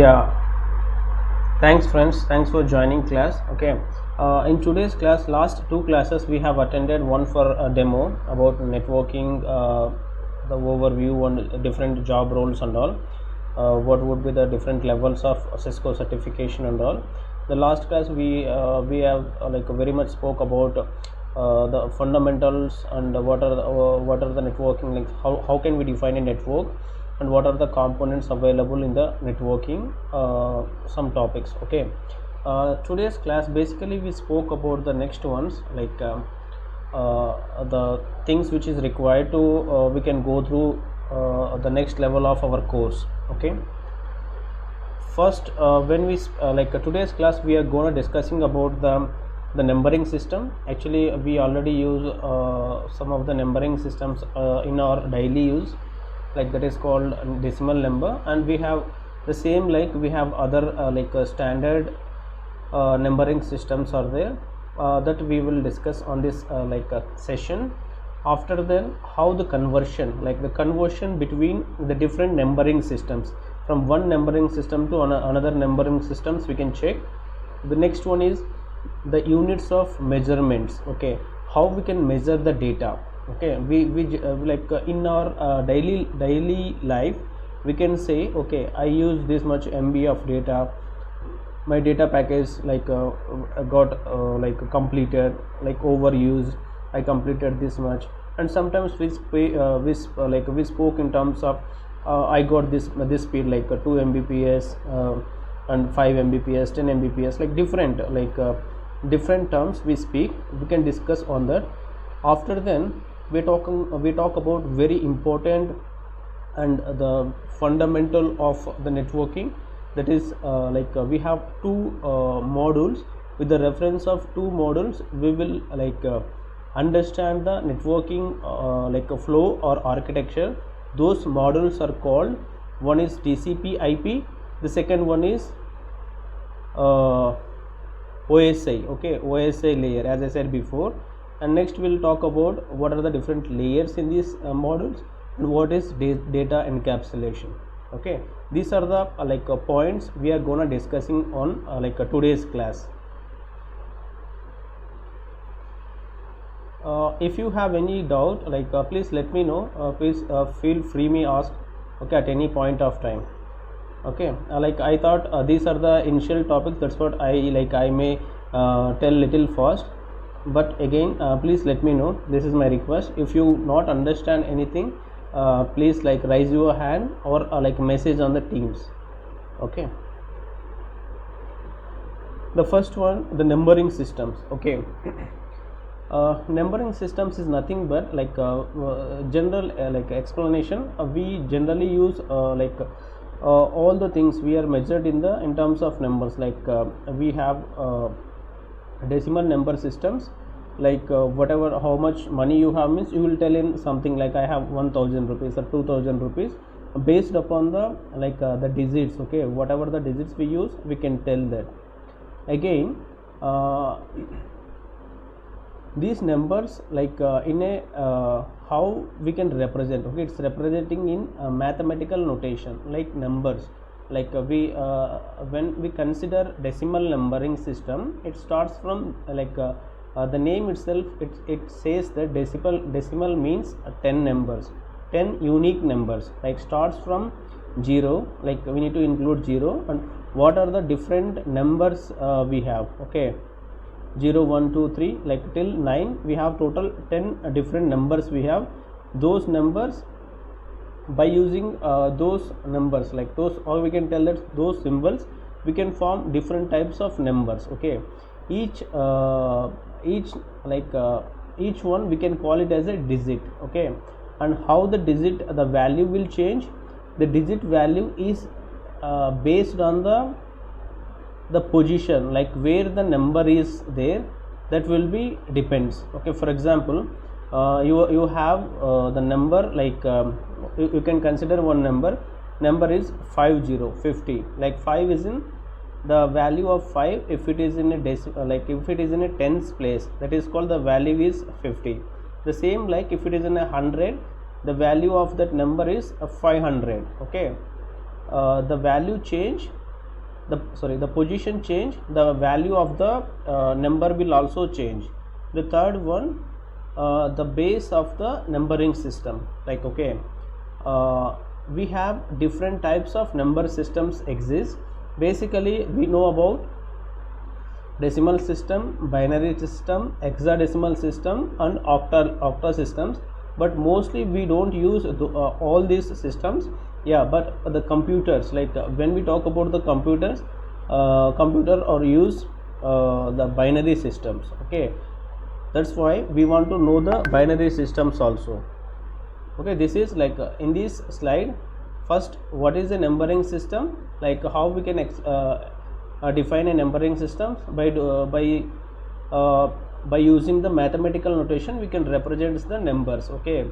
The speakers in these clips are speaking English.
Yeah, thanks friends, thanks for joining class. Okay, in today's class, last two classes we have attended, one for a demo about networking, the overview on different job roles and all, what would be the different levels of Cisco certification and all. The last class we have like very much spoke about the fundamentals and what are the networking links, how can we define a network, and what are the components available in the networking, some topics. Okay, today's class basically we spoke about the next ones, like the things which is required to we can go through the next level of our course. Okay, first when we today's class we are going to discussing about the numbering system. Actually we already use some of the numbering systems in our daily use, like that is called decimal number, and we have the same, like we have other standard numbering systems are there, that we will discuss on this session. After then, how the conversion, like the conversion between the different numbering systems, from one numbering system to another numbering systems we can check. The next one is the units of measurements. Okay, how we can measure the data. Okay, we in our daily life we can say, okay, I use this much MB of data, my data package got completed, like overused, I completed this much. And sometimes we spoke in terms of I got this speed, like 2 Mbps and 5 Mbps, 10 Mbps, like different terms we speak, we can discuss on that. After then we talk about very important and the fundamental of the networking, that is we have two modules. With the reference of two modules we will understand the networking a flow or architecture. Those modules are called, one is TCP IP, the second one is OSI. Okay, OSI layer, as I said before. And next we'll talk about what are the different layers in these modules and what is data encapsulation. Okay, these are the points we are gonna discussing on today's class. If you have any doubt, please let me know. Please feel free me ask, okay, at any point of time. Okay, I thought these are the initial topics, that's what I may tell little fast, but again please let me know. This is my request. If you not understand anything, please raise your hand or message on the Teams. Okay, the first one, the numbering systems. Okay, numbering systems is nothing but general explanation. We generally use all the things we are measured in terms of numbers, we have decimal number systems, whatever, how much money you have means you will tell in something like I have 1000 rupees or 2000 rupees, based upon the the digits. Okay, whatever the digits we use we can tell that. Again these numbers in a how we can represent. Okay, it's representing in mathematical notation, like numbers, when we consider decimal numbering system, it starts from the name itself, it says that decimal means 10 numbers, 10 unique numbers, starts from 0, we need to include 0, and what are the different numbers we have. Okay, 0 1 2 3 till 9 we have total 10 different numbers we have. Those numbers, by using those numbers, those, or we can tell that those symbols, we can form different types of numbers. Okay, each one we can call it as a digit. Okay, and how the digit, the value will change. The digit value is based on the position, where the number is there, that will be depends. Okay, for example, you have the number, you can consider one number is 50. 5 is in the value of 5. If it is in a if it is in a tens place, that is called, the value is 50. The same, if it is in 100, the value of that number is 500. Okay, the value change the position change, the value of the number will also change. The third one, the base of the numbering system. Like, okay, we have different types of number systems exist. Basically we know about decimal system, binary system, hexadecimal system, and octa systems, but mostly we don't use all these systems. Yeah, but the computers, like when we talk about the computers, computer or use the binary systems. Okay, that's why we want to know the binary systems also. Okay, this is like in this slide. First, what is a numbering system? Like how we can define a numbering system by using the mathematical notation. We can represent the numbers. Okay,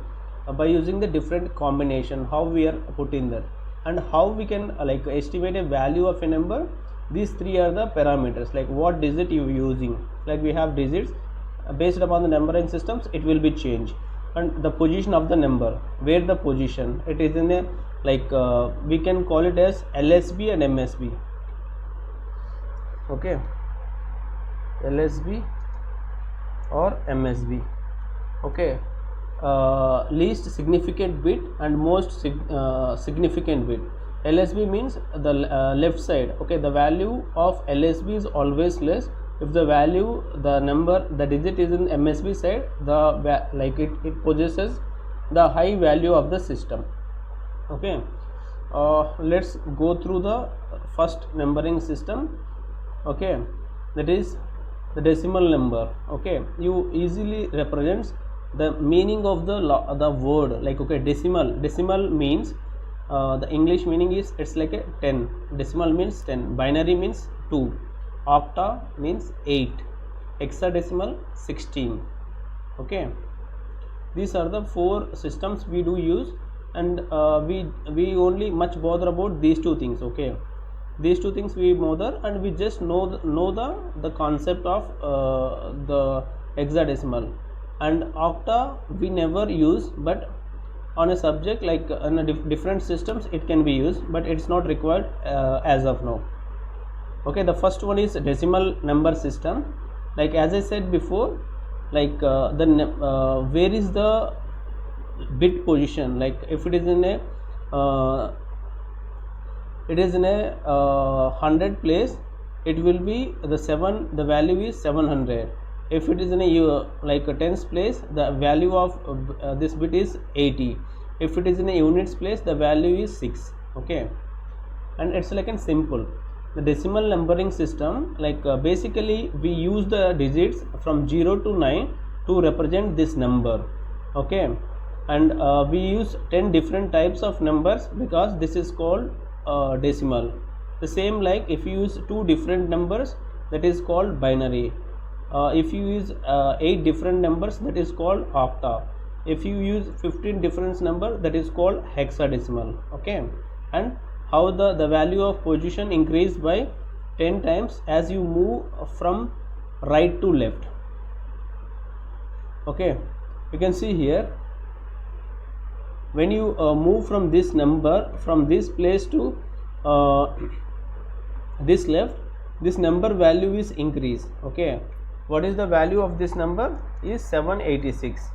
by using the different combination, how we are putting that, and how we can like estimate a value of a number. These three are the parameters, like what digit you using. Like we have digits based upon the numbering systems, it will be changed, and the position of the number, where the position it is in a, like we can call it as LSB and MSB. Okay, LSB or MSB. Okay, least significant bit and most significant bit. LSB means the left side. Okay, the value of LSB is always less. If the value, the number, the digit is in MSB side, the like it possesses the high value of the system. Okay, let's go through the first numbering system. Okay, that is the decimal number. Okay, you easily represents the meaning of the word. Like, okay, decimal means the English meaning is it's like a 10. Decimal means 10, binary means 2, octa means 8, hexadecimal 16. Okay, these are the four systems we do use, and we only much bother about these two things. Okay, these two things we bother, and we just know the concept of the hexadecimal, and octa we never use, but on a subject like in a different systems it can be used, but it's not required as of now. Okay, the first one is decimal number system. Like as I said before, like where is the bit position. Like if it is in a 100 place, it will be the value is 700. If it is in a like a tens place, the value of this bit is 80. If it is in a units place, the value is 6. Okay, and it's like a simple. The decimal numbering system, like basically we use the digits from 0 to 9 to represent this number. Okay, and we use 10 different types of numbers because this is called decimal. The same like if you use 2 different numbers, that is called binary. If you use 8 different numbers, that is called octa. If you use 15 different number, that is called hexadecimal. Okay, and how the value of position increase by 10 times as you move from right to left. Okay, you can see here, when you move from this number, from this place to this left, this number value is increase. Okay, what is the value of this number is 786.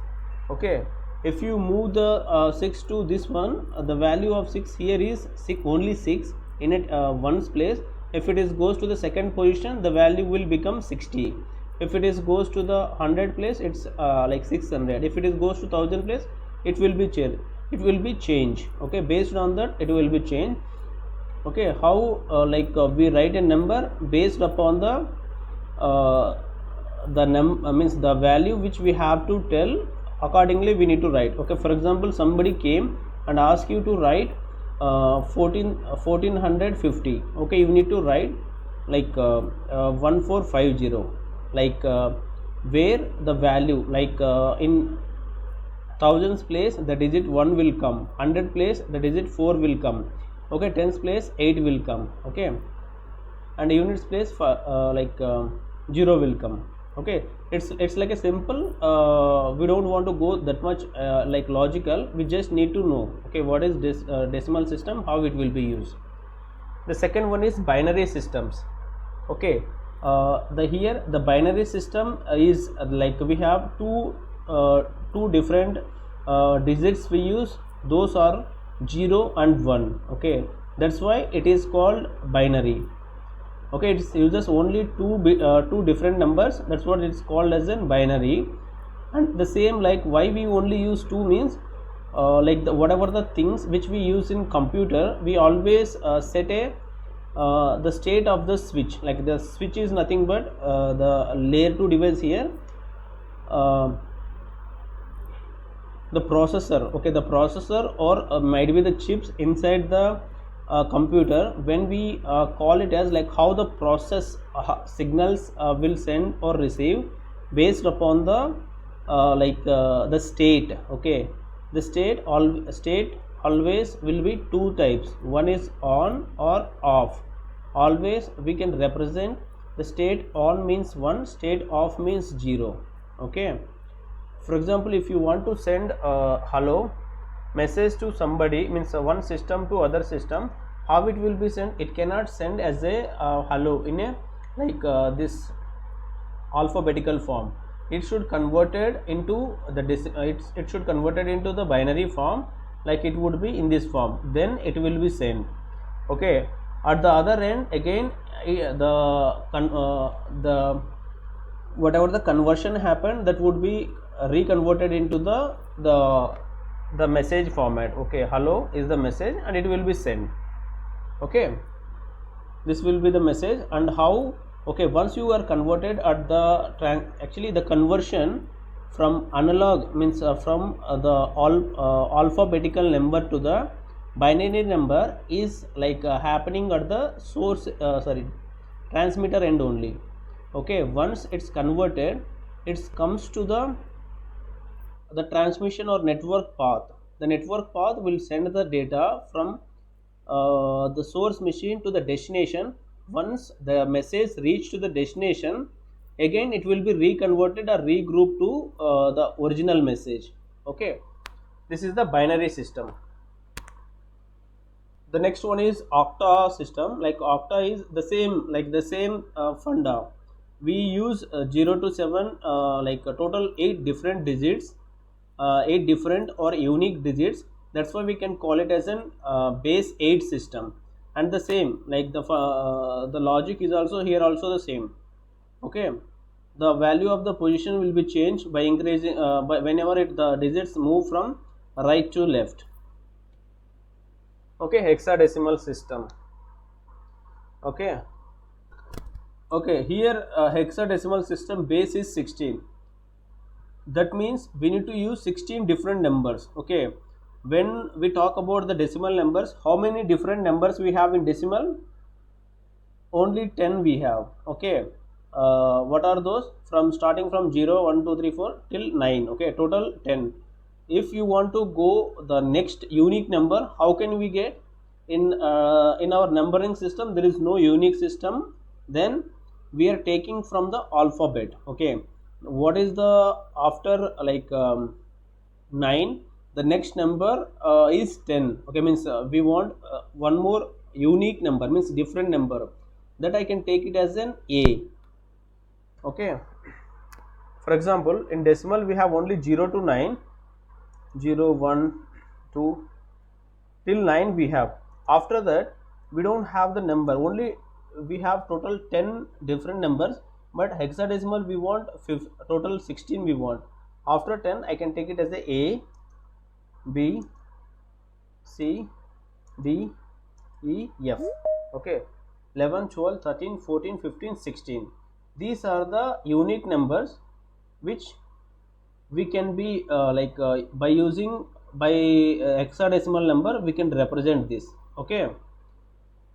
Okay, if you move the 6 to this one, the value of 6 here is only 6 in it one's place. If it is goes to the second position, the value will become 60. If it is goes to the 100 place, it's like 600. If it is goes to 1000 place, it will be change. Okay, based on that it will be changed. Okay, how we write a number based upon means the value which we have to tell, accordingly we need to write. Okay, for example, somebody came and asked you to write 1450. Okay, you need to write like 1450, like where the value, like in thousands place the digit 1 will come, 100 place the digit 4 will come. Okay, tens place 8 will come. Okay, and units place 0 will come. Okay, it's like a simple, we don't want to go that much like logical, we just need to know, okay, what is this decimal system, how it will be used. The second one is binary systems. Okay, the here the binary system is like we have two different digits we use. Those are 0 and 1. Okay, that's why it is called binary. Okay, it uses only two different numbers. That's what it's called as in binary. And the same, like why we only use two means, like whatever the things which we use in computer, we always set a the state of the switch. Like the switch is nothing but the layer 2 device here, uh, the processor. Okay, the processor or might be the chips inside the computer. When we call it as like how the process signals will send or receive based upon the the state. Okay, the state always will be two types. One is on or off. Always we can represent the state on means 1, state off means 0. Okay, for example, if you want to send a hello message to somebody, means one system to other system, how it will be sent? It cannot send as a hello in a this alphabetical form. It should converted into the it should converted into the binary form, like it would be in this form, then it will be sent. Okay, at the other end again, the whatever the conversion happened, that would be reconverted into the message format. Okay, hello is the message and it will be sent. Okay, this will be the message. And how? Okay, once you are converted at the actually the conversion from analog means from the alphabetical number to the binary number is happening at the source transmitter end only. Okay, once it's converted, it comes to the transmission or network path. The network path will send the data from the source machine to the destination. Once the message reach to the destination, again it will be reconverted or regrouped to the original message. Okay, this is the binary system. The next one is octa system. Like octa is the same funda. We use 0 to 7 a total 8 different digits, 8 different or unique digits. That's why we can call it as an base 8 system. And the same, like the logic is also here also the same. Okay, the value of the position will be changed by increasing by whenever the digits move from right to left. Okay, hexadecimal system. Okay, here hexadecimal system base is 16. That means we need to use 16 different numbers. Okay, when we talk about the decimal numbers, how many different numbers we have in decimal? Only 10 we have. Okay, what are those? From starting from 0 1 2 3 4 till 9. Okay, total 10. If you want to go the next unique number, how can we get? In our numbering system there is no unique system. Then we are taking from the alphabet. Okay, what is the after 9, the next number is 10. Okay, means we want one more unique number, means different number, that I can take it as an A. Okay, for example, in decimal we have only 0 to 9, 0 1 2 till 9 we have. After that we don't have the number, only we have total 10 different numbers, but hexadecimal we want total 16 we want. After 10 I can take it as a B C D E F. Okay, 11 12 13 14 15 16. These are the unique numbers which we can be by using hexadecimal number we can represent this. Okay,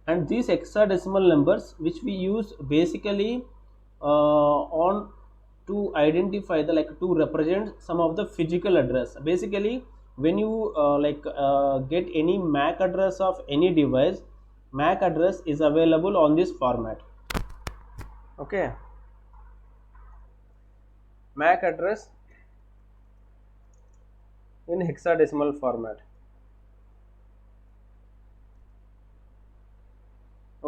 and these hexadecimal numbers which we use basically on to identify the to represent some of the physical address. Basically when you get any MAC address of any device, MAC address is available on this format. Okay, MAC address in hexadecimal format.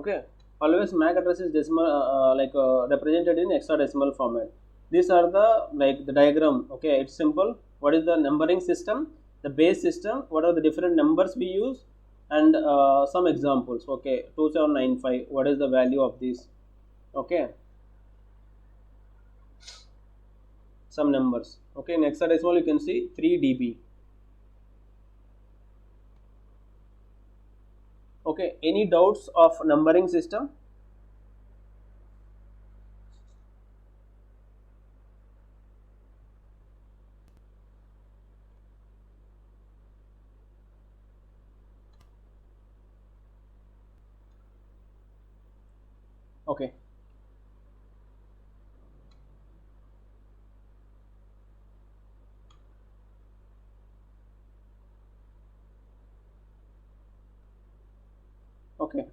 Okay, always MAC address is decimal, represented in hexadecimal format. These are the like the diagram. Okay, it's simple. What is the numbering system, the base system, what are the different numbers we use, and some examples. Okay, 2795, what is the value of this? Okay, some numbers. Okay, in hexadecimal you can see 3 dB. Okay, any doubts of numbering system? Okay, okay,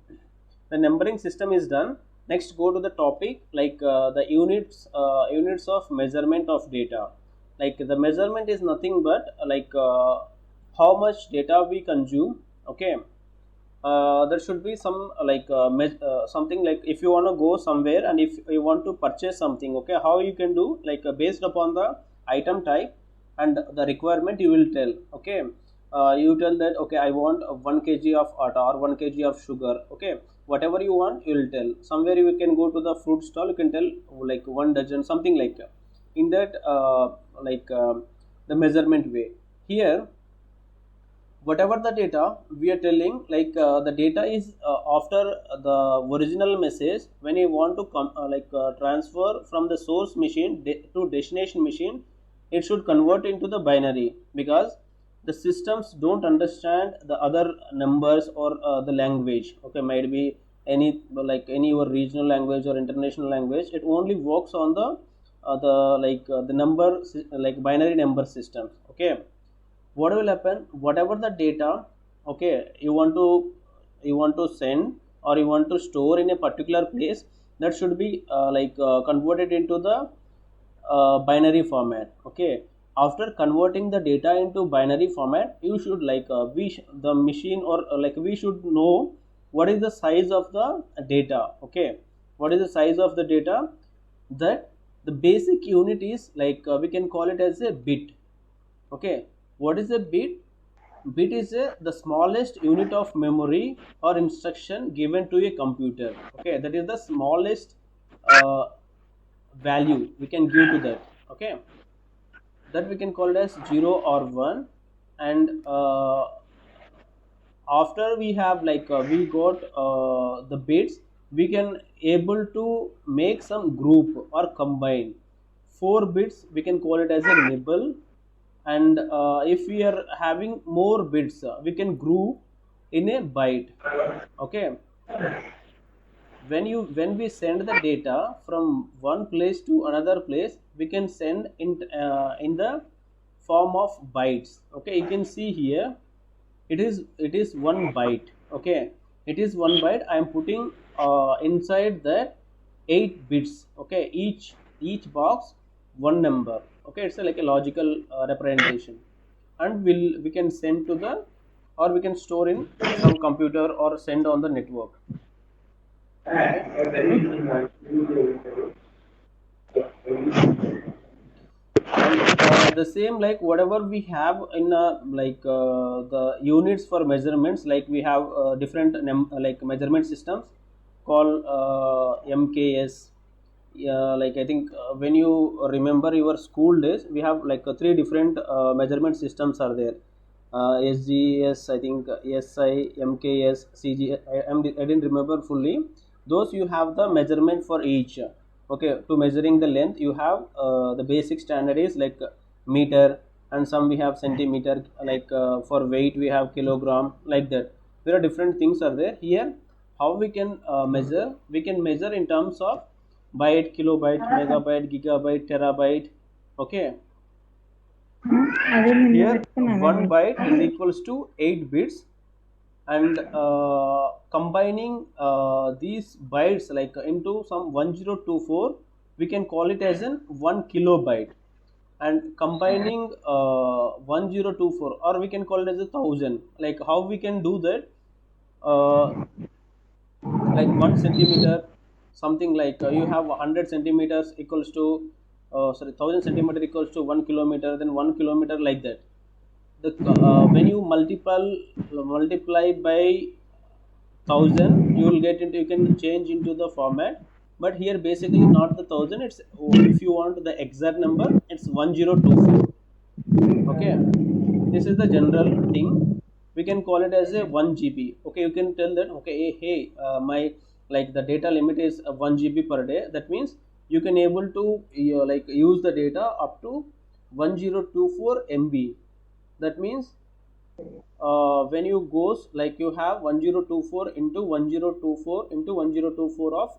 the numbering system is done. Next, go to the topic like the units of measurement of data. Like the measurement is nothing but how much data we consume. Okay, there should be some something like if you want to go somewhere and if you want to purchase something. Okay, how you can do, like based upon the item type and the requirement you will tell. Okay, you tell that okay, I want 1 kg of atta or 1 kg of sugar. Okay, whatever you want you will tell. Somewhere you can go to the fruit stall, you can tell like 1 dozen, something like in that the measurement way. Here whatever the data we are telling, the data is after the original message. When you want to transfer from the source machine to destination machine, it should convert into the binary, because the systems don't understand the other numbers or the language. Okay, might be any your regional language or international language. It only works on the number like binary number systems. Okay, what will happen, whatever the data, okay, you want to send or you want to store in a particular place, that should be converted into the binary format. Okay, after converting the data into binary format, you should the machine or we should know what is the size of the data. Okay, what is the size of the data? That the basic unit is we can call it as a bit. Okay, what is a bit? Bit is the smallest unit of memory or instruction given to a computer. Okay, that is the smallest uh, value we can give to that. Okay, that we can call it as 0 or 1. And after we have we got the bits, we can able to make some group or combine 4 bits. We can call it as a nibble. And if we are having more bits, we can group in a byte. Okay, when we send the data from one place to another place, we can send in the form of bytes. Okay, you can see here it is 1 byte. Okay, it is 1 byte. I am putting inside that 8 bits. Okay, each box one number. Okay, it's like a logical representation. And we can send to the, or we can store in some computer or send on the network. Okay, and the same like whatever we have in the units for measurements, like we have different measurement systems called MKS. Yeah, like I think when you remember your school days, we have three different measurement systems are there. SGS, I think SI, MKS, CG. I didn't remember fully. Those you have the measurement for each. Okay, to measuring the length, you have the basic standard is like meter, and some we have centimeter. For weight, we have kilogram, like that. There are different things are there here. How we can measure? We can measure in terms of byte, kilobyte, megabyte, gigabyte, terabyte. Okay, here 1 byte is equals to 8 bits. And combining these bytes into some 1024, we can call it as an 1 kilobyte. And combining 1024, or we can call it as 1000. Like how we can do that? uh, like 1 centimeter, something like you have 100 centimeters equals to sorry 1000 centimeter equals to 1 kilometer, then 1 kilometer, like that. The when you multiply by 1000, you will get into, you can change into the format. But here basically not the 1000, it's, if you want the exact number, it's 1024. Okay, this is the general thing. We can call it as a 1 GB. Okay, you can tell that, okay, hey, my, like, the data limit is 1 GB per day. That means you can able to like use the data up to 1024 MB. That means when you goes, like, you have 1024 into 1024 into 1024 of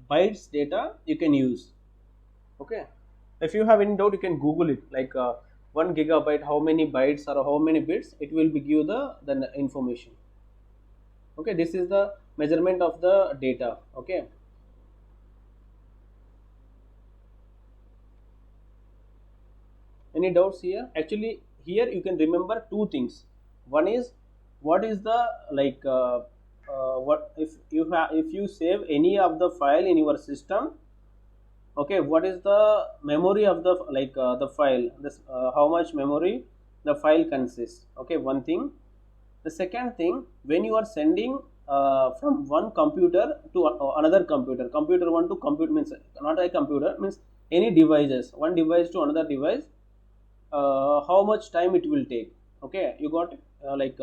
bytes data you can use. Okay, if you have any doubt, you can google it, like 1 GB how many bytes or how many bits, it will be give the information. Okay, this is the measurement of the data. Okay, any doubts here? Actually, here you can remember two things. One is, what is the, like what if you have, if you save any of the file in your system, okay, what is the memory of the, like the file, this how much memory the file consists. Okay, one thing. The second thing, when you are sending from one computer to another computer, computer one to computer, means not a computer, means any devices, one device to another device, how much time it will take. Okay, you got it? Like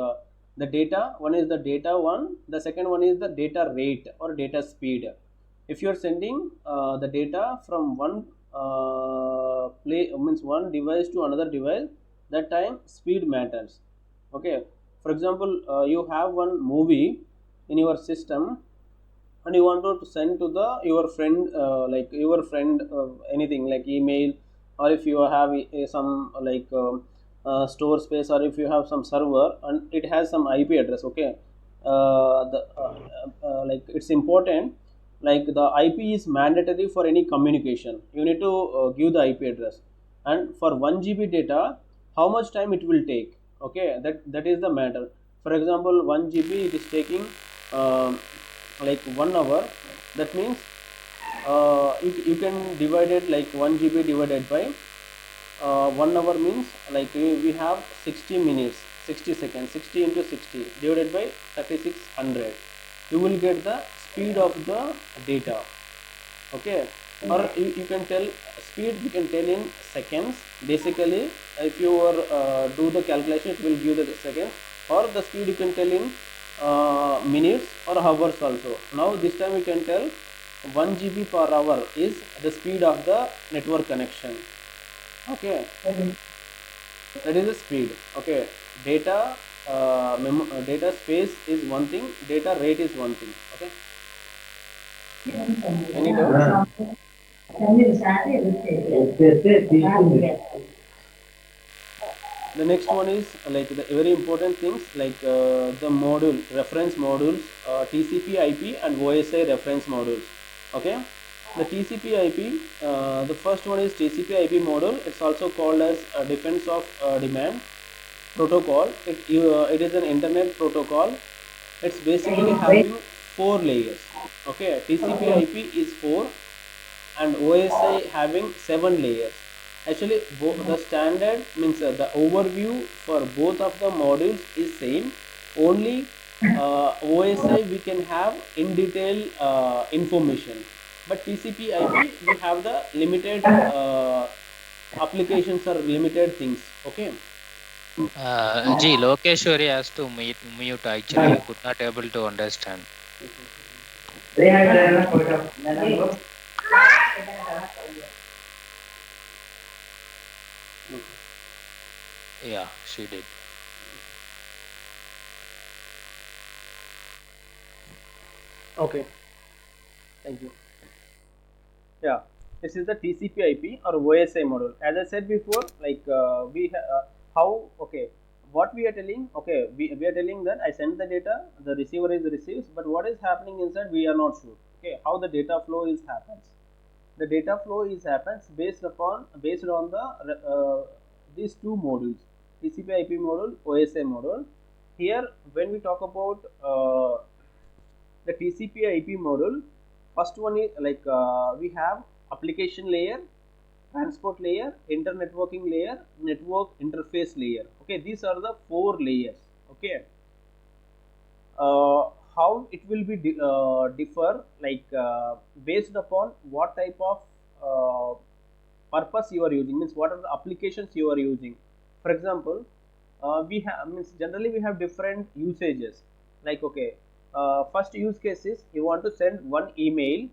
the data one is the data one, the second one is the data rate or data speed. If you are sending the data from one play, means one device to another device, that time speed matters. Okay, for example, you have one movie in your system and you want to send to the your friend, like your friend, anything like email, or if you have some like store space, or if you have some server and it has some IP address. Okay, like it's important, like the IP is mandatory for any communication, you need to give the IP address. And for 1 GB data, how much time it will take? Okay, that is the matter. For example, 1 GB it is taking like 1 hour. That means you can divide it, like 1 GB divided by 1 hour means, like we have 60 minutes, 60 seconds, 60 into 60 divided by 3600, you will get the speed of the data. Okay, or you can tell speed, you can tell in seconds. Basically, if you are do the calculation, it will give the seconds, or the speed you can tell in minutes or hours also. Now this time we can tell 1 GB per hour is the speed of the network connection. Okay, that is the speed. Okay, data data space is one thing, data rate is one thing. Okay, any doubt? The next one is like the very important things, like the module reference modules, TCP IP and OSI reference modules. Okay, the TCP IP, the first one is TCP IP module. It's also called as defense of demand protocol. It is an internet protocol. It's basically having 4 layers. Okay, TCP IP is 4 and OSI having 7 layers. Actually, the standard means the overview for both of the modules is same. Only OSI we can have in detail information, but TCP IP we have the limited applications or limited things. Okay. Lokeshwari has to mute actually. You could not able to understand. Yeah, she did. Okay. Thank you. Yeah, this is the TCP IP or OSI model. As I said before, like how, okay, what we are telling, okay, we are telling that I send the data, the receiver is receives, but what is happening inside we are not sure. Okay, how the data flow is happens. The data flow is happens based on the these two modules, TCP IP module, OSI module. Here, when we talk about the TCP/IP module, first one is like we have application layer, transport layer, internetworking layer, network interface layer. Okay, these are the 4 layers. Okay, how it will be differ, like based upon what type of uh, purpose you are using, means what are the applications you are using. For example, we have, means generally we have different usages, like okay, first use case is you want to send one email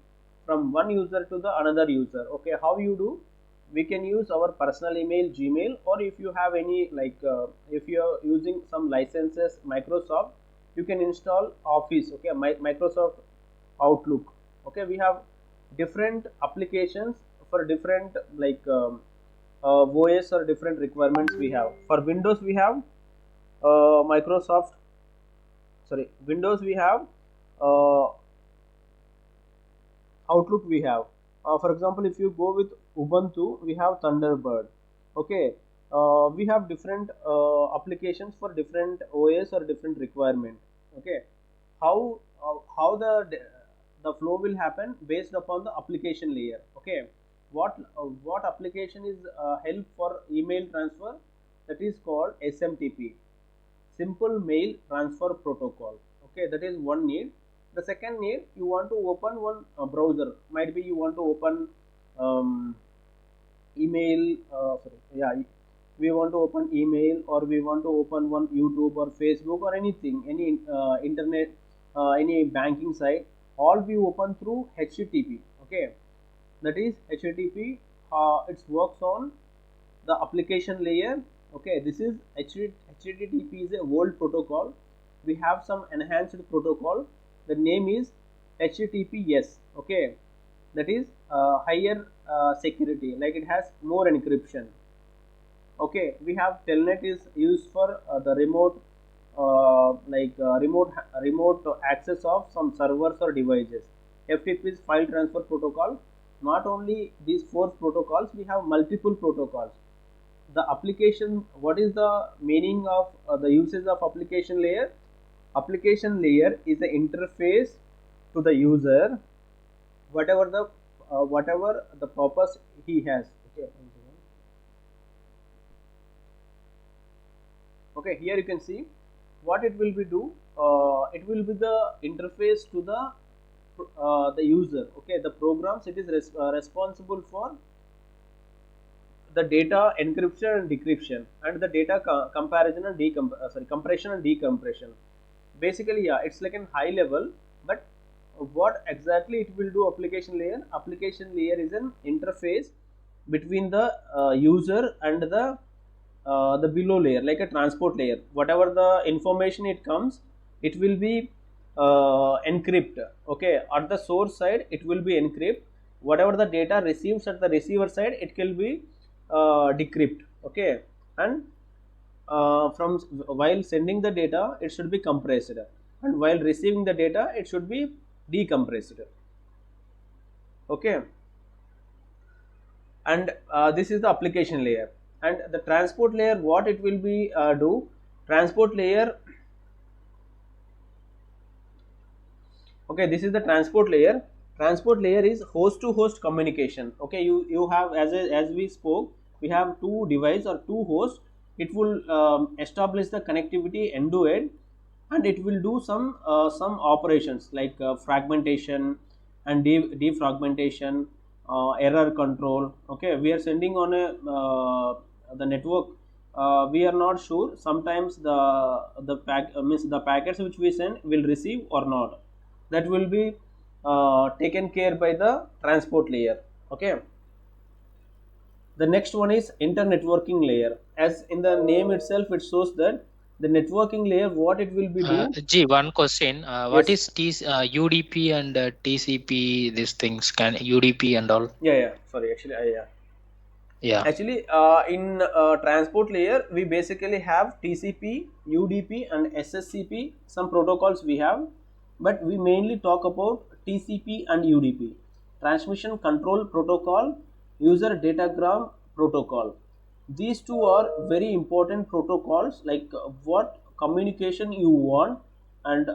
from one user to the another user. Okay, how you do? We can use our personal email, Gmail, or if you have any, like if you are using some licenses, Microsoft, you can install Office. Okay, Microsoft Outlook. Okay, we have different applications for different, like OS or different requirements we have. For Windows we have Microsoft, sorry, Windows we have uh, Outlook we have. For example, if you go with Ubuntu, we have Thunderbird. Okay, we have different applications for different OS or different requirement. Okay, how the flow will happen based upon the application layer. Okay, what application is help for email transfer? That is called SMTP, simple mail transfer protocol. Okay, that is one need. The second need, you want to open one browser, might be you want to open um, email, sorry, yeah, we want to open email, or we want to open one YouTube or Facebook or anything, any internet, any banking site, all we open through HTTP. Okay, that is HTTP. It works on the application layer. Okay, this is HTTP is a old protocol. We have some enhanced protocol. The name is HTTPS. Okay, that is higher security, like it has more encryption. Okay, we have telnet is used for the remote, remote access of some servers or devices. FTP is file transfer protocol. Not only these 4 protocols, we have multiple protocols. The application, what is the meaning of the usage of application layer? Application layer is the interface to the user, whatever the purpose he has. Okay, okay, here you can see what it will be do. It will be the interface to the user. Okay, the programs, it is responsible for the data encryption and decryption, and the data comparison and compression and decompression. Basically, yeah, it's like a high level, but what exactly it will do? Application layer is an interface between the user and the below layer, like a transport layer. Whatever the information it comes, it will be encrypt. Okay, at the source side it will be encrypt. Whatever the data receives at the receiver side, it will be decrypt. Okay, and from while sending the data, it should be compressed, and while receiving the data, it should be decompressed. Okay, and this is the application layer. And the transport layer, what it will be do? Transport layer, okay, this is the transport layer. Transport layer is host to host communication. Okay, you have, as we spoke, we have 2 device or 2 hosts. It will establish the connectivity end to end, and it will do some operations like fragmentation and defragmentation, error control. Okay, we are sending on a the network, we are not sure, sometimes means the packets which we send will receive or not. That will be taken care by the transport layer. Okay, the next one is internetworking layer. As in the name itself, it shows that the networking layer, what it will be do. G, one question. What Yes, is UDP and TCP? These things can UDP and all. yeah, sorry, actually, yeah. Yeah. Actually, in transport layer, we basically have TCP, UDP, and SSCP. Some protocols we have, but we mainly talk about TCP and UDP. Transmission Control Protocol, User Datagram Protocol. These two are very important protocols. Like what communication you want, and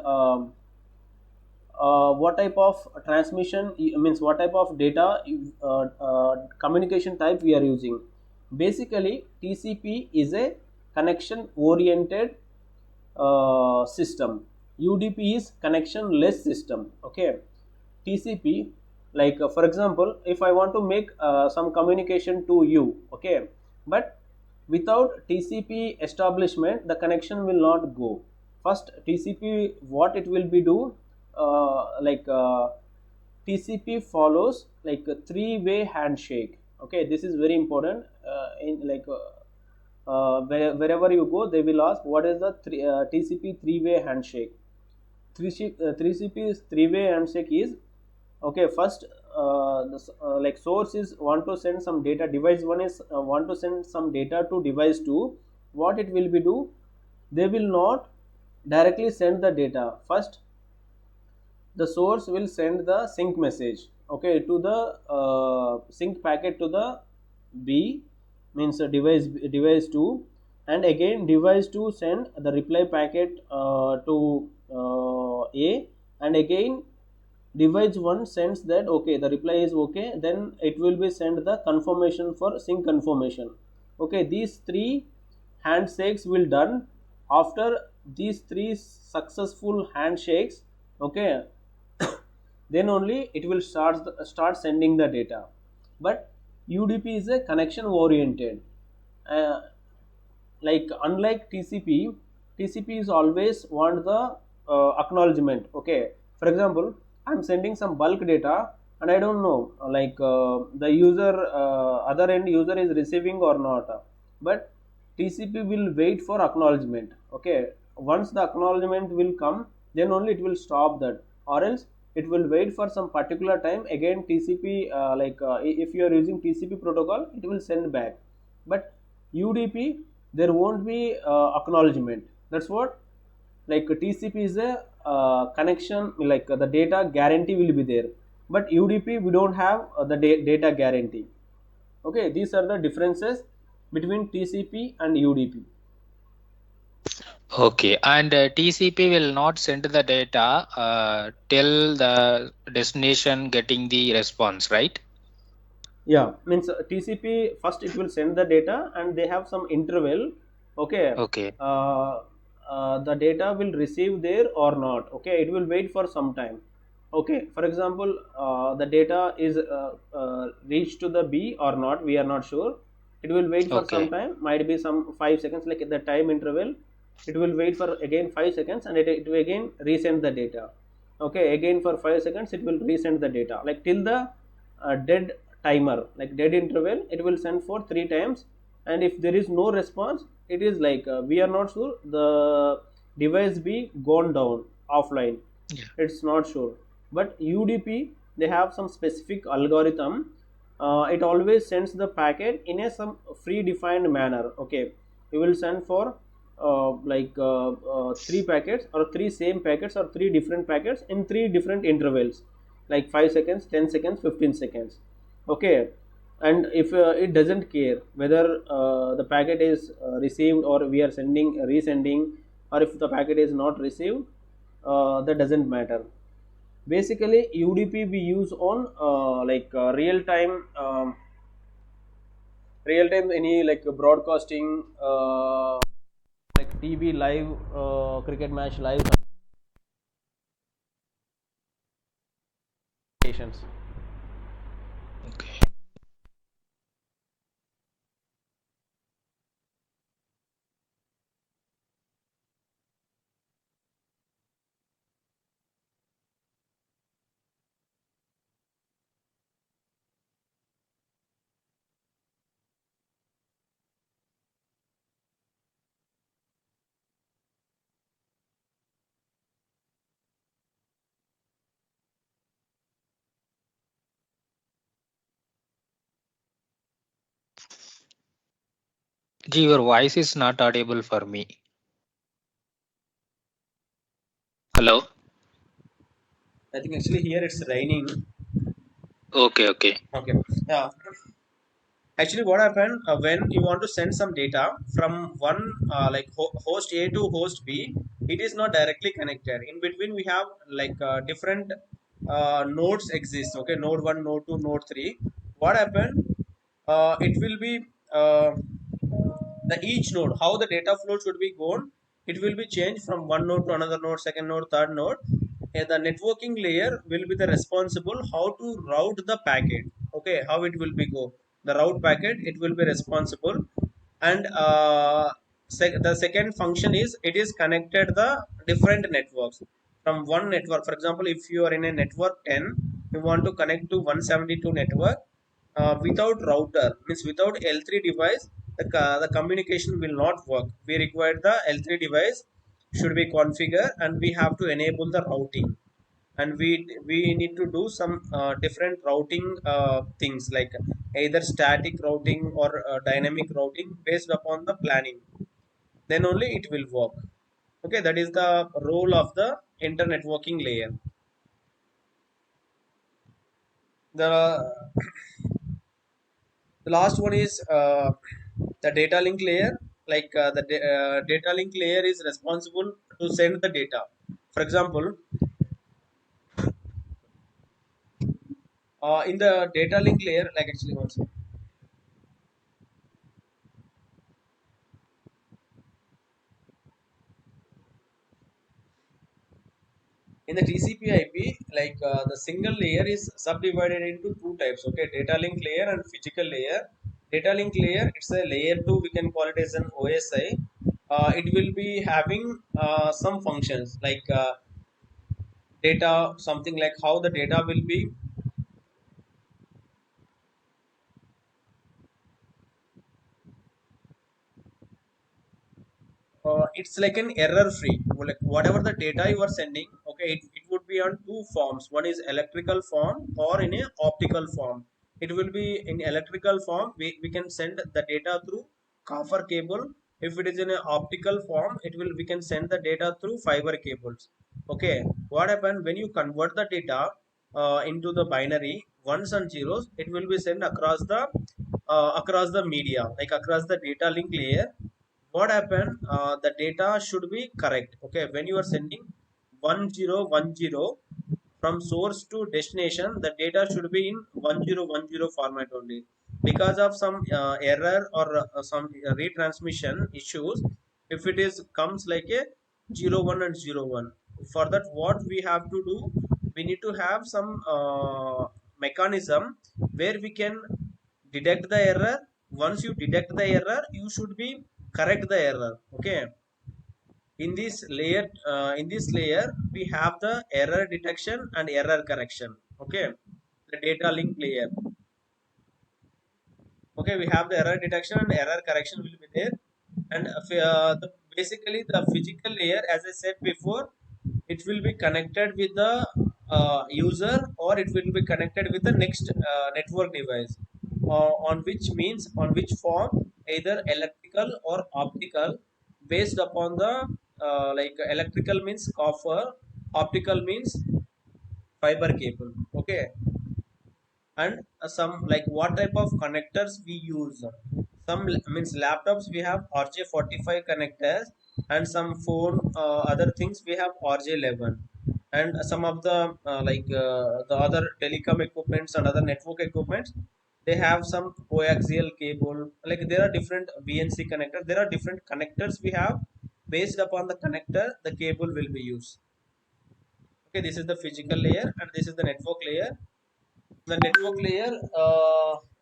what type of transmission means what type of data communication type we are using. Basically, TCP is a connection oriented system. UDP is connection less system. Okay, TCP, like for example, if I want to make some communication to you, okay, but without TCP establishment, the connection will not go. First, TCP, what it will be do, TCP follows like a three-way handshake. Okay, this is very important. In like wherever you go, they will ask what is the TCP three-way handshake. 3CP is three-way handshake is, okay, first like source is want to send some data, device one is want to send some data to device 2. What it will be do, they will not directly send the data. First, the source will send the sync message, okay, to the sync packet to the B, means device 2, and again device 2 send the reply packet to A, and again device 1 sends that okay, the reply is okay, then it will be send the confirmation for sync confirmation. Okay, these three handshakes will done. After these three successful handshakes, okay, then only it will start sending the data. But UDP is a connection oriented. uh, like unlike TCP, TCP is always want the acknowledgement. Okay, for example, I'm sending some bulk data and I don't know the user other end user is receiving or not, but TCP will wait for acknowledgement. Okay, once the acknowledgement will come, then only it will stop that, or else it will wait for some particular time. Again, TCP if you are using TCP protocol, it will send back. But UDP, there won't be acknowledgement. That's what, like TCP is a connection, like the data guarantee will be there, but UDP we don't have the data guarantee. Okay, these are the differences between TCP and UDP. Okay, and TCP will not send the data till the destination getting the response, right? Yeah, means TCP first it will send the data and they have some interval. Okay, Okay, uh, the data will receive there or not. Okay, it will wait for some time. Okay, for example, the data is reached to the B or not, we are not sure. It will wait for some okay, time, might be some 5 seconds, like the time interval. It will wait for again 5 seconds and it will again resend the data. Okay, again for 5 seconds it will resend the data, like till the dead timer, like dead interval, it will send for 3 times. And if there is no response, it is like we are not sure, the device be gone down offline, yeah, it's not sure. But UDP, they have some specific algorithm. It always sends the packet in a some predefined manner. Okay, you will send for three packets or three same packets or three different packets in three different intervals, like 5 seconds, 10 seconds, 15 seconds. Okay, and if it doesn't care whether the packet is received or we are sending resending, or if the packet is not received, that doesn't matter. Basically, UDP we use on real time any like broadcasting, like TV live, cricket match live stations. okay. Gee, your voice is not audible for me. Hello? I think actually here it's raining. Okay, okay. Okay. Yeah. Actually, what happened when you want to send some data from one host A to host B, it is not directly connected. In between, we have different nodes exist. Okay, node one, node two, node three. What happened? It will be uh, the each node how the data flow should be gone. It will be changed from one node to another node, second node, third node. The networking layer will be the responsible how to route the packet. Okay, how it will be go the route packet, it will be responsible. And the second function is it is connected the different networks from one network. For example, if you are in a network 10, you want to connect to 172 network, without router means without L3 device, the communication will not work. We require the L3 device should be configured, and we have to enable the routing. And we need to do some different routing things like either static routing or dynamic routing based upon the planning. Then only it will work. Okay, that is the role of the internetworking layer. The last one is the data link layer. Data link layer is responsible to send the data. For example, in the data link layer, like actually one second. In the TCP IP, the single layer is subdivided into two types. Okay, data link layer and physical layer. Data link layer, it's a layer 2, we can call it as an OSI. It will be having some functions like data, something like how the data will be. It's like an error free, like whatever the data you are sending. Okay, it would be on two forms. One is electrical form or in a optical form. It will be in electrical form, we can send the data through copper cable. If it is in an optical form, it will we can send the data through fiber cables. Okay, what happen when you convert the data into the binary ones and zeros, it will be sent across the media, like across the data link layer. What happened, the data should be correct. Okay, when you are sending 1010 from source to destination, the data should be in 1010 format only. Because of some error or some retransmission issues, if it is comes like a 01 and 01, for that what we have to do, we need to have some mechanism where we can detect the error. Once you detect the error, you should be correct the error. Okay, in this layer we have the error detection and error correction. Okay, the data link layer. Okay, we have the error detection and error correction will be there. And basically the physical layer, as I said before, it will be connected with the user, or it will be connected with the next network device, on which form, either electrical or optical, based upon the electrical means copper, optical means fiber cable. Okay, and some like what type of connectors we use. Some means laptops we have RJ45 connectors, and some phone other things we have RJ11. And some of the other telecom equipments and other network equipments, they have some coaxial cable. Like there are different BNC connectors, there are different connectors we have. Based upon the connector, the cable will be used. Okay, this is the physical layer and this is the network layer. The network layer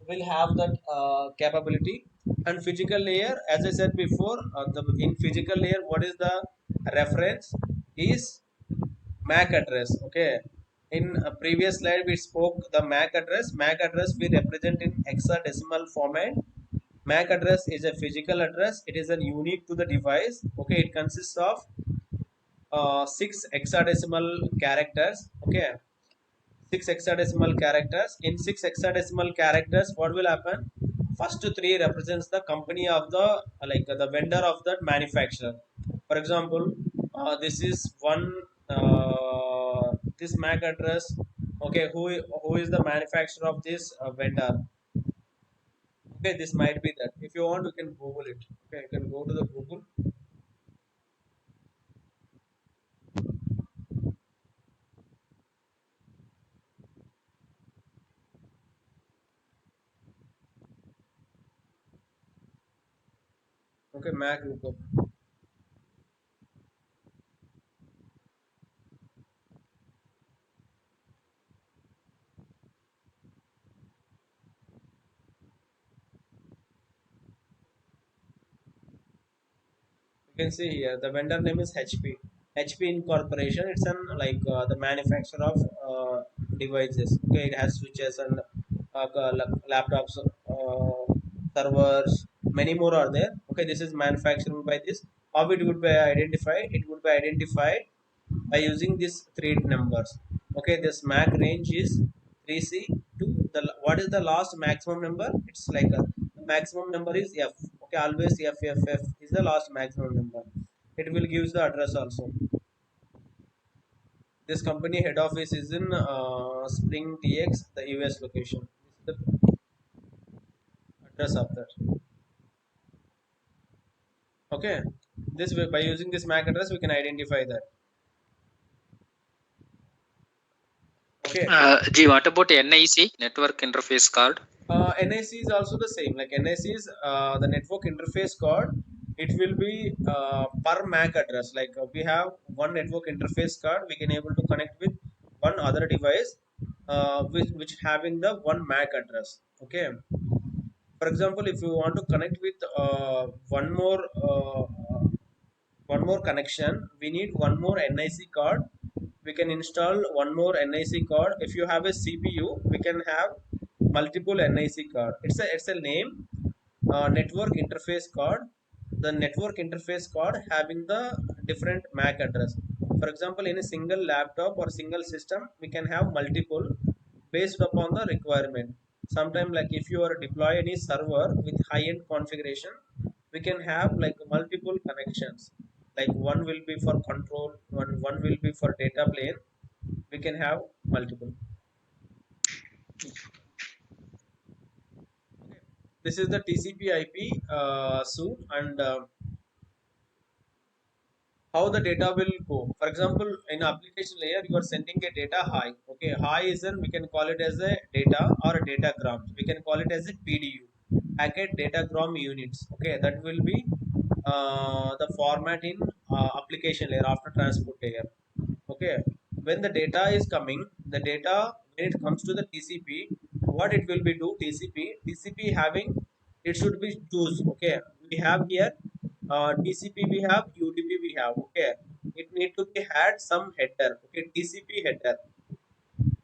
will have that capability. And physical layer, as I said before, in physical layer, what is the reference is MAC address. Okay, in a previous slide we spoke the MAC address we represent in hexadecimal format. MAC address is a physical address, it is a unique to the device. Okay, it consists of 6 hexadecimal characters. Okay, 6 hexadecimal characters. In 6 hexadecimal characters, what will happen? First three represents the company of the the vendor of that manufacturer. For example, this is one this MAC address. Okay, who is the manufacturer of this vendor? Okay, this might be that. If you want, you can Google it. Okay, you can go to the Google. Okay, Mac lookup. You can see here the vendor name is HP. HP Incorporation. It's an the manufacturer of devices. Okay, it has switches and laptops, servers. Many more are there. Okay, this is manufacturing by this. How it would be identified? It would be identified by using these three numbers. Okay, this MAC range is 3C to what is the last maximum number? It's like the maximum number is F. Okay, always F is the last maximum number. It will give the address also. This company head office is in Spring TX, the US location. This is the address of that. Okay, this way by using this MAC address we can identify that. Okay, What about NIC, Network Interface Card? NIC is also the same. Like NIC is the network interface card. It will be per MAC address. Like we have one network interface card, we can able to connect with one other device, which having the one MAC address. Okay. For example, if you want to connect with one more connection, we need one more NIC card. We can install one more NIC card. If you have a CPU, we can have multiple NIC card. It's a name, network interface card. The network interface card having the different MAC address. For example, in a single laptop or single system, we can have multiple based upon the requirement. Sometimes, like if you are deploy any server with high-end configuration, we can have like multiple connections. Like one will be for control, one will be for data plane. We can have multiple. Okay. This is the TCP/IP suite and how the data will go. For example, in application layer, you are sending a data high. Okay, high is an we can call it as a data or a datagram. We can call it as a PDU, packet datagram units. Okay, that will be the format in application layer after transport layer. Okay, when the data is coming, the data when it comes to the TCP, what it will be do TCP having it should be choose. Okay, we have here TCP we have, UDP we have. Okay, it need to be had some header. Okay, TCP header.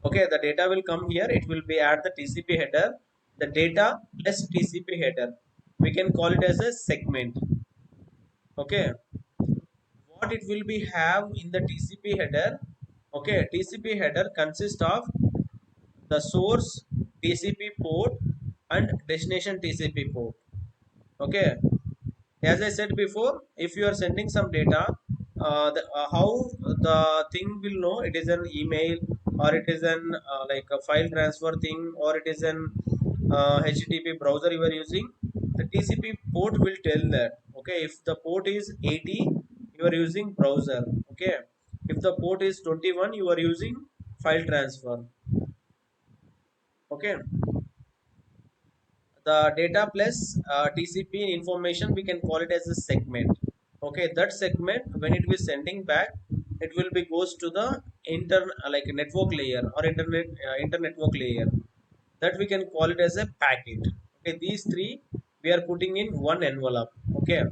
Okay, the data will come here. It will be at the TCP header. The data plus TCP header. We can call it as a segment. Okay, what it will be have in the TCP header. Okay, TCP header consists of the source TCP port and destination TCP port. Okay, as I said before, if you are sending some data, how the thing will know it is an email or it is an like a file transfer thing or it is an HTTP browser you are using. The TCP port will tell that. Okay, if the port is 80, you are using browser. Okay, if the port is 21, you are using file transfer. Okay, the data plus TCP information we can call it as a segment. Okay, that segment when it is sending back, it will be goes to the like network layer or internetwork layer, that we can call it as a packet. Okay, these three we are putting in one envelope. Okay,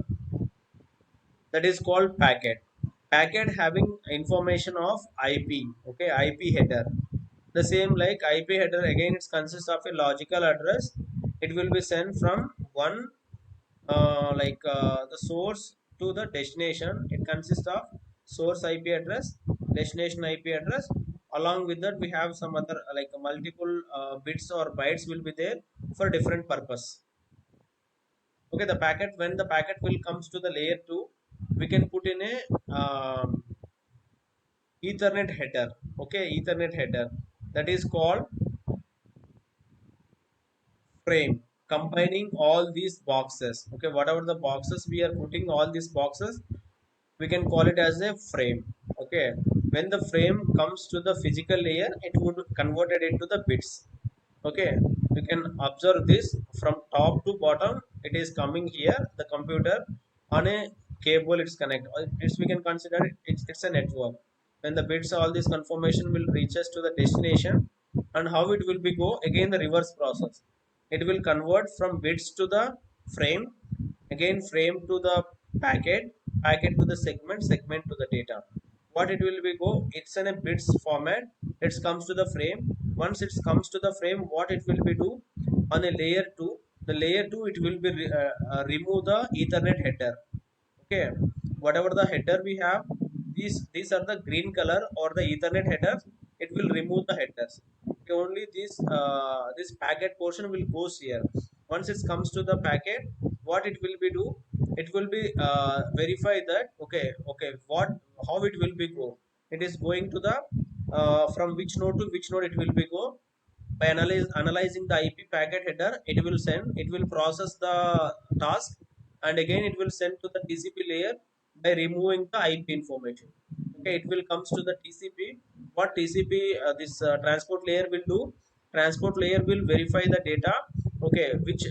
that is called packet. Packet having information of IP. Okay, IP header. The same like IP header again, it consists of a logical address. It will be sent from one the source to the destination. It consists of source IP address, destination IP address. Along with that, we have some other multiple bits or bytes will be there for different purpose. Okay, the packet when the packet will comes to the layer 2, we can put in a Ethernet header. Okay, Ethernet header that is called frame. combining all these boxes. Okay, whatever the boxes we are putting, all these boxes, we can call it as a frame. Okay, when the frame comes to the physical layer, it would convert it into the bits. Okay, you can observe this from top to bottom. It is coming here, the computer on a cable it's connect. It's, we can consider it, it's a network. When the bits, all this confirmation will reach us to the destination. And how it will be go again, the reverse process. It will convert from bits to the frame, again frame to the packet, packet to the segment, segment to the data. What it will be go, it's in a bits format. It comes to the frame. Once it comes to the frame, what it will be do on a layer 2, the layer 2, it will be remove the ethernet header. Okay, whatever the header we have, these are the green color or the ethernet headers. It will remove the headers. Okay, only this packet portion will goes here. Once it comes to the packet, what it will be do, it will be verify that, okay, okay, what, how it will be go. It is going to the from which node to which node it will be go. By analyzing the IP packet header, it will send, it will process the task, and again it will send to the TCP layer by removing the IP information. Okay, it will comes to the TCP. What TCP, this transport layer will do, transport layer will verify the data. Okay, which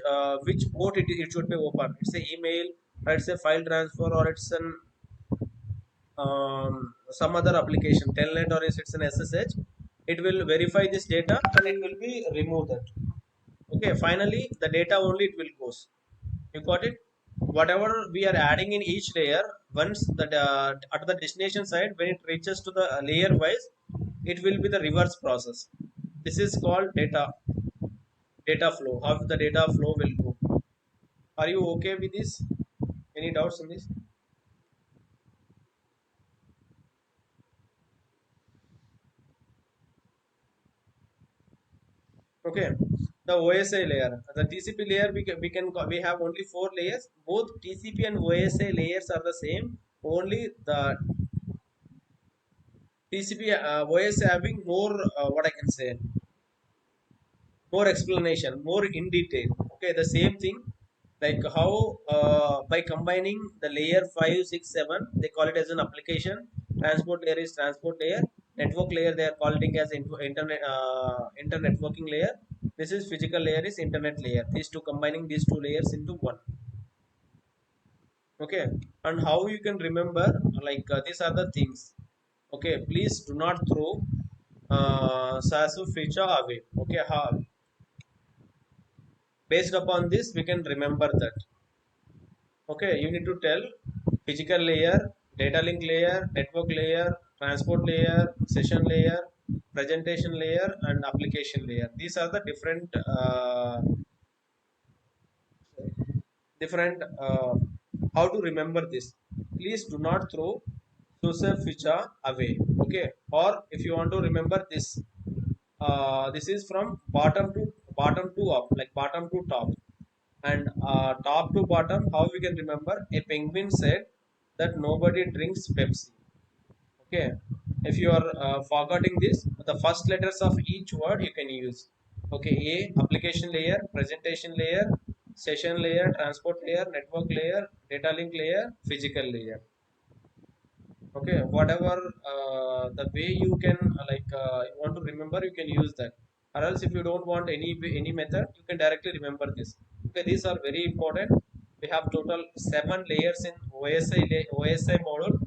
port it should be open. It's a email, or it's a file transfer, or it's an some other application, telnet, or is it's an SSH. It will verify this data and it will be remove that. Okay, finally the data only it will goes. You got it. Whatever we are adding in each layer, once that at the destination side, when it reaches to the layer wise, it will be the reverse process. This is called data flow. How the data flow will go. Are you okay with this? Any doubts in this? Okay, the OSI layer, the TCP layer, we have only four layers. Both TCP and OSI layers are the same. Only the TCP, OSI having more, what I can say, more explanation, more in detail. Okay, the same thing, like how by combining the layer 5, 6, 7, they call it as an application. Transport layer is transport layer. Network layer they are calling as internet, internetworking layer. This is physical layer is internet layer. These two, combining these two layers into one. Okay, and how you can remember, like these are the things. Okay, please do not throw SASU feature away. Okay, how based upon this we can remember that. Okay, you need to tell physical layer, data link layer, network layer, transport layer, session layer, presentation layer, and application layer. These are the different how to remember this. Please do not throw Joseph Ficha away. Okay, or if you want to remember this, this is from bottom to up, like bottom to top. And top to bottom, how we can remember, a penguin said that nobody drinks Pepsi. Okay, if you are forgetting this, the first letters of each word you can use. Okay, A, application layer, presentation layer, session layer, transport layer, network layer, data link layer, physical layer. Okay, whatever the way you can you want to remember, you can use that. Or else if you don't want any method, you can directly remember this. Okay, these are very important. We have total 7 layers in OSI module.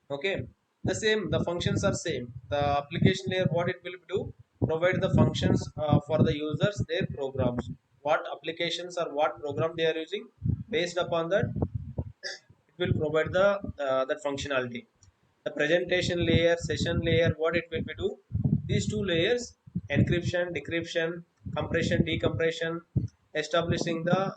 Okay, the same, the functions are same. The application layer, what it will do, provide the functions for the users, their programs, what applications or what program they are using. Based upon that, it will provide the that functionality. The presentation layer, session layer, what it will be do, these two layers, encryption, decryption, compression, decompression, establishing the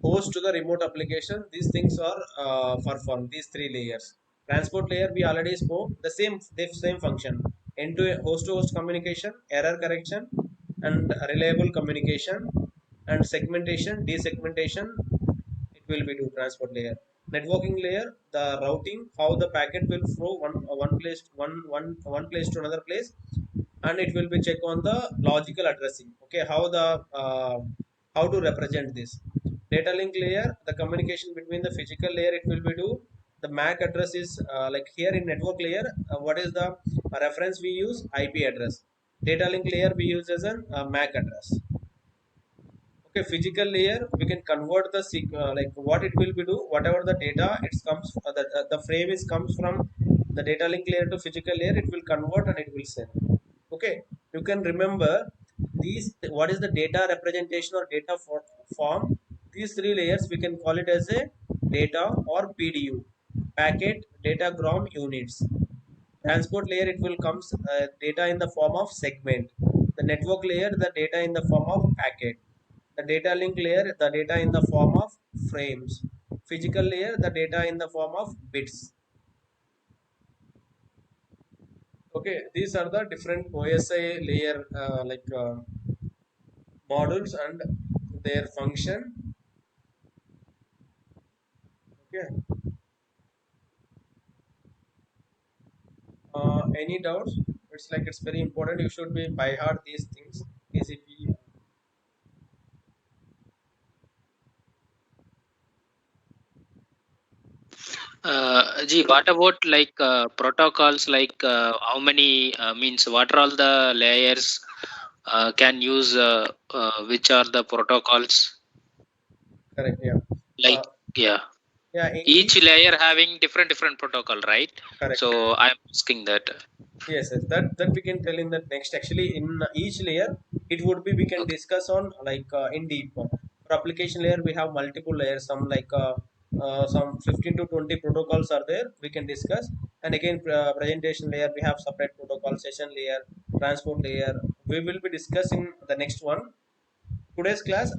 host to the remote application. These things are performed, these three layers. Transport layer we already spoke, the same function. End to host communication, error correction, and reliable communication, and segmentation, desegmentation, it will be to transport layer. Networking layer, the routing, how the packet will flow one place to another place. and it will be check on the logical addressing. Okay, how to represent this data link layer, the communication between the physical layer, it will be do the MAC address is like here in network layer, what is the reference we use? IP address. Data link layer we use as an MAC address. Okay, physical layer we can convert the like what it will be do, whatever the data it comes the frame is comes from the data link layer to physical layer, it will convert and it will send. Okay, you can remember these, what is the data representation or data form. These three layers we can call it as a data or PDU, packet datagram units. Transport layer it will comes data in the form of segment. The network layer the data in the form of packet. The data link layer the data in the form of frames. Physical layer the data in the form of bits. Okay, these are the different OSI layer modules and their function. Okay, any doubts? It's like it's very important, you should be by heart these things. TCP. What about like protocols? Like how many means? What are all the layers can use? Which are the protocols? Correct, yeah. Like uh, yeah, yeah, in each each. layer having different protocol, right? Correct. So I'm asking that. Yes, yes, that we can tell in that next. Actually, in each layer, it would be we can Okay. discuss on like in deep. For application layer, we have multiple layers. Some 15 to 20 protocols are there. We can discuss. And again, presentation layer, we have separate protocol. Session layer, transport layer. We will be discussing the next one. Today's class,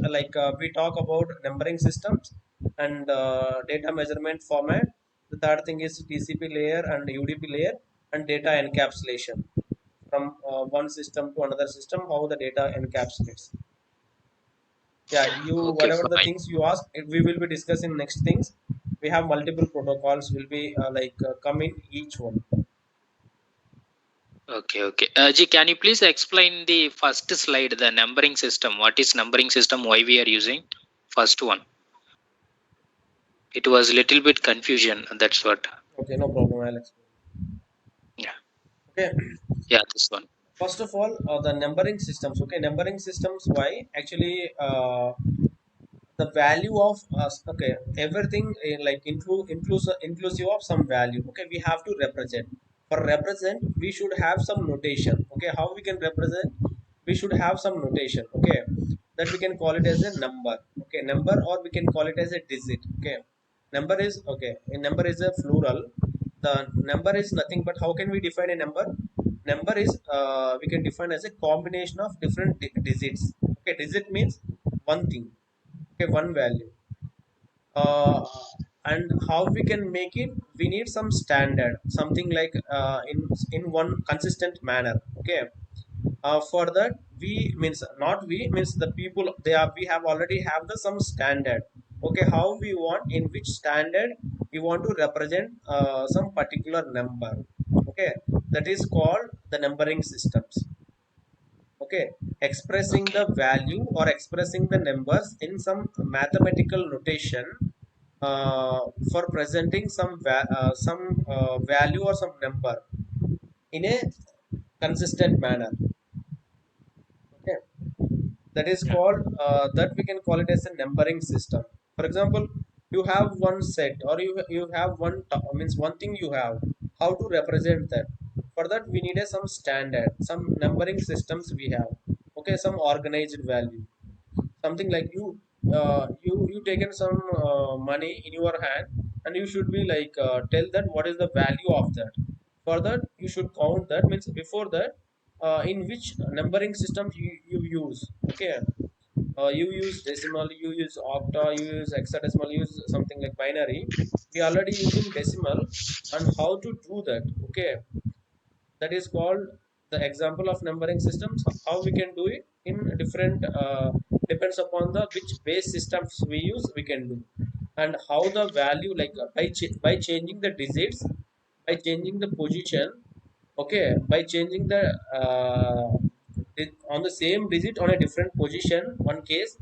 we talk about numbering systems and data measurement format. The third thing is TCP layer and UDP layer and data encapsulation from one system to another system, how the data encapsulates. Yeah, you Okay, whatever the fine. things you ask, we will be discussing next things. We have multiple protocols will be come in each one. Okay, okay. Can you please explain the first slide, the numbering system? What is numbering system? Why we are using first one? It was a little bit confusion. That's what. Okay, no problem. I'll explain. Yeah, Okay, yeah, this one. first of all, the numbering systems. Okay, numbering systems. Why? Actually, the value of okay, everything like inclusive of some value. Okay, we have to represent. For represent we should have some notation. Okay, how we can represent? We should have some notation. Okay, that we can call it as a number. Okay, number, or we can call it as a digit. Okay, number is okay, a number is a plural. The number is nothing but how can we define a number? Number is we can define as a combination of different digits. Okay, digit means one thing. Okay, one value. uh, and how we can make it? We need some standard, something like in one consistent manner. Okay, for that we means not we means the people, they are, we have already have the some standard. Okay, how we want, in which standard we want to represent some particular number. Okay, that is called the numbering systems. Okay, expressing the Okay, value or expressing the numbers in some mathematical notation, for presenting some value or some number in a consistent manner. Okay, that is yeah. called that we can call it as a numbering system. For example, you have one set, or you have means one thing you have. How to represent that? For that we need a some standard, some numbering systems we have. Okay, some organized value, something like you taken some money in your hand, and you should be tell that what is the value of that. For that you should count that, means before that in which numbering system you use. Okay, you use decimal, you use octa, you use hexadecimal, you use something like binary. We already using decimal, and how to do that? Okay, that is called the example of numbering systems. How we can do it in different depends upon the which base systems we use, we can do. And how the value by changing the digits, by changing the position, Okay, by changing the on the same digit on a different position, one case,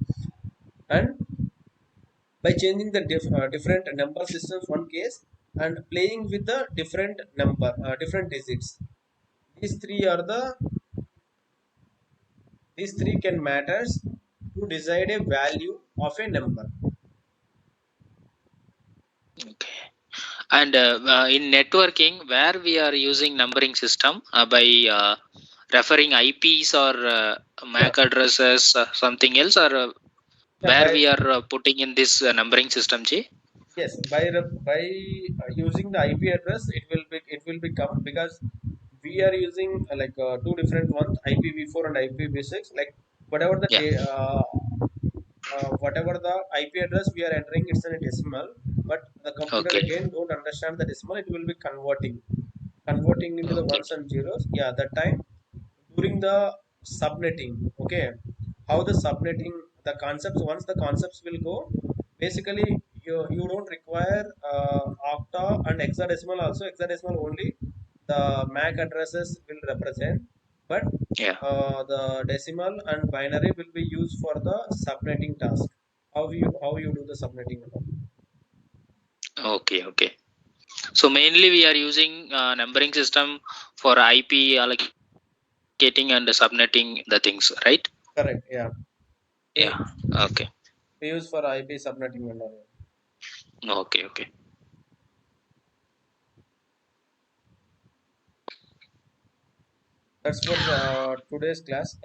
and by changing the different number systems, one case, and playing with the different number, different digits. These three are the these three can matters to decide a value of a number. Okay. And in networking, where we are using numbering system by referring IPs or Yeah, MAC addresses, something else, or yeah. where we are putting in this numbering system, G? Yes, by using the IP address, it will become because we are using two different ones, IPv4 and IPv6. Like whatever the Yeah. whatever the IP address we are entering, it's in a decimal. But the computer Okay. again don't understand the decimal. It will be converting into the Okay. ones and zeros. Yeah, that time during the subnetting. Okay, how the subnetting, the concepts, once the concepts will go, basically you don't require octa and hexadecimal. Also hexadecimal only the MAC addresses will represent, but Yeah. the decimal and binary will be used for the subnetting task. How you do the subnetting and all. Okay. Okay. So mainly we are using numbering system for IP allocating and subnetting the things, right? Correct, yeah. Yeah. we, Okay. we use for IP subnetting and all. Okay. Okay. That's for today's class.